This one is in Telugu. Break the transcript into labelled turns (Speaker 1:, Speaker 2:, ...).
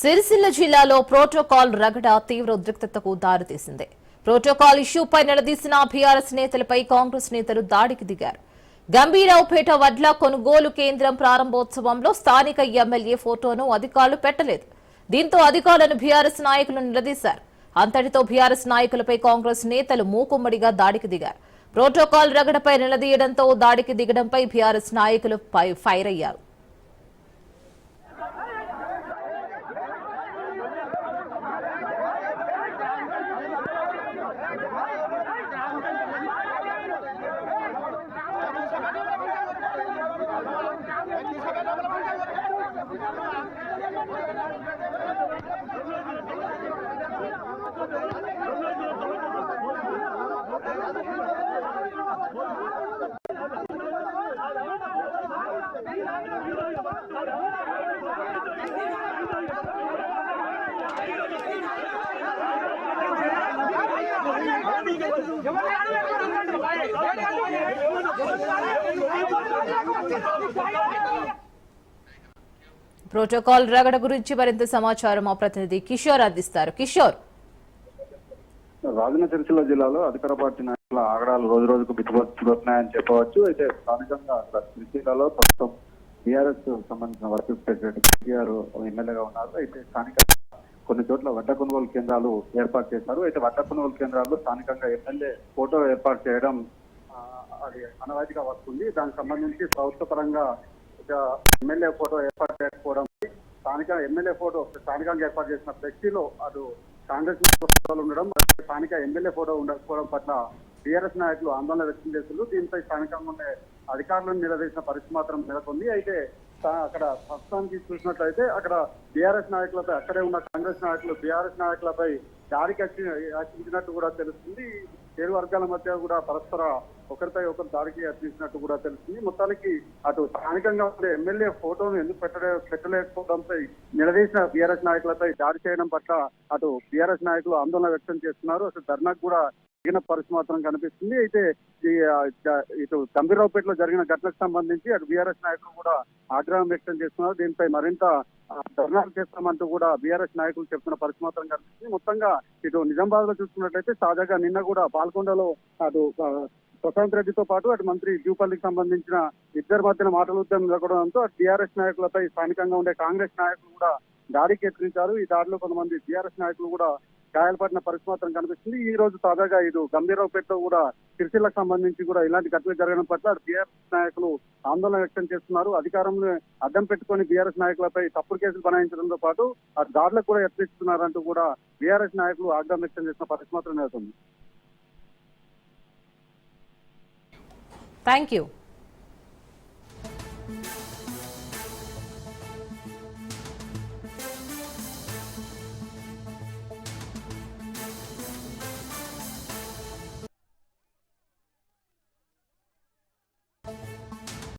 Speaker 1: సిరిసిల్ల జిల్లాలో ప్రోటోకాల్ రగడ తీవ్ర ఉద్రిక్తతకు దారితీసింది. ప్రోటోకాల్ ఇష్యూపై నిలదీసిన బీఆర్ఎస్ నేతలపై కాంగ్రెస్ నేతలు దాడికి దిగారు. గంభీరావుపేట వడ్ల కొనుగోలు కేంద్రం ప్రారంభోత్సవంలో స్థానిక ఎమ్మెల్యే ఫోటోను అధికారులు పెట్టలేదు. దీంతో అధికారులను బీఆర్ఎస్ నాయకులు నిలదీశారు. అంతటితో బీఆర్ఎస్ నాయకులపై కాంగ్రెస్ నేతలు మూకుమ్మడిగా దాడికి దిగారు. ప్రోటోకాల్ రగడపై నిలదీయడంతో దాడికి దిగడంపై బీఆర్ఎస్ నాయకులు ఫైర్ అయ్యారు. ప్రోటోకాల్ రగడ గురించి మరింత సమాచారం మా ప్రతినిధి కిషోర్ అందిస్తారు. కిషోర్,
Speaker 2: రాజన్న సిరిసిల్ల జిల్లాలో అధికార పార్టీ నాయకుల ఆగడాలు రోజు రోజుకు బిట్టుబడుతున్నాయని చెప్పవచ్చు. అయితే స్థానికంగా సిరిసిల్లలో ప్రస్తుతం టీఆర్ఎస్ సంబంధించిన వర్కింగ్ ప్రెసిడెంట్ కేటీఆర్ ఎమ్మెల్యేగా ఉన్నారు. అయితే స్థానికంగా కొన్ని చోట్ల వడ్ల కొనుగోలు కేంద్రాలు ఏర్పాటు చేశారు. అయితే వడ్ల కొనుగోలు కేంద్రాల్లో స్థానికంగా ఎమ్మెల్యే ఫోటో ఏర్పాటు చేయడం అది అనవాయితీగా వస్తుంది. దానికి సంబంధించి ప్రభుత్వ పరంగా ఎమ్మెల్యే ఫోటో ఏర్పాటు చేయకపోవడం, స్థానికంగా ఏర్పాటు చేసిన ఫ్లెక్సీలో అటు కాంగ్రెస్ ఫోటోలు ఉండడం, స్థానిక ఎమ్మెల్యే ఫోటో ఉండకపోవడం పట్ల టీఆర్ఎస్ నాయకులు ఆందోళన వ్యక్తం చేస్తున్నారు. దీనిపై స్థానికంగా ఉండే అధికారులను నిలదీసిన పరిస్థితి మాత్రం నెలకొంది. అయితే అక్కడ ప్రస్తుతానికి చూసినట్లయితే అక్కడ టీఆర్ఎస్ నాయకులపై, అక్కడే ఉన్న కాంగ్రెస్ నాయకులు టీఆర్ఎస్ నాయకులపై దాడికి యత్నించినట్టు కూడా తెలుస్తుంది. ఇరు వర్గాల మధ్య కూడా పరస్పర ఒకరిపై ఒకరు దాడికి యత్నించినట్టు కూడా తెలుస్తుంది. మొత్తానికి అటు స్థానికంగా ఉండే ఎమ్మెల్యే ఫోటోను ఎందుకు పెట్టలేకపోవడంపై నిలదీసిన బీఆర్ఎస్ నాయకులపై దాడి చేయడం పట్ల అటు బీఆర్ఎస్ నాయకులు ఆందోళన వ్యక్తం చేస్తున్నారు. అసలు ధర్నాకు కూడా జరిగిన పరిస్థితి మాత్రం కనిపిస్తుంది. అయితే ఇటు గంభీరావుపేటలో జరిగిన ఘటనకు సంబంధించి అటు బీఆర్ఎస్ నాయకులు కూడా ఆగ్రహం వ్యక్తం చేస్తున్నారు. దీనిపై మరింత ధర్నాలు చేస్తామంటూ కూడా బీఆర్ఎస్ నాయకులు చెప్తున్న పరిస్థితి మాత్రం కనిపిస్తుంది. మొత్తంగా ఇటు నిజామాబాద్ లో చూసుకున్నట్లయితే తాజాగా నిన్న కూడా పాల్కొండలో అటు ప్రశాంత్ రెడ్డితో పాటు అటు మంత్రి జూపల్లికి సంబంధించిన ఇద్దరి మధ్యన మాటల ఉద్యమం జరగడంతో టీఆర్ఎస్ నాయకులపై స్థానికంగా ఉండే కాంగ్రెస్ నాయకులు కూడా దాడికి యత్నించారు. ఈ దాడిలో కొంతమంది టీఆర్ఎస్ నాయకులు కూడా గాయాలపడిన పరిస్థితి మాత్రం కనిపిస్తుంది. ఈ రోజు తాజాగా ఇటు గంభీరావుపేటలో కూడా సిరిసిల్లకు సంబంధించి కూడా ఇలాంటి ఘటనలు జరగడం పట్ల బీఆర్ఎస్ నాయకులు ఆందోళన వ్యక్తం చేస్తున్నారు. అధికారంలో అడ్డం పెట్టుకుని బీఆర్ఎస్ నాయకులపై తప్పుడు కేసులు బనాయించడంతో పాటు ఆ దాడులకు కూడా యత్నిస్తున్నారంటూ కూడా బీఆర్ఎస్ నాయకులు ఆగ్రహం వ్యక్తం చేసిన పరిస్థితి మాత్రం నెలకొంది.
Speaker 1: Thank you.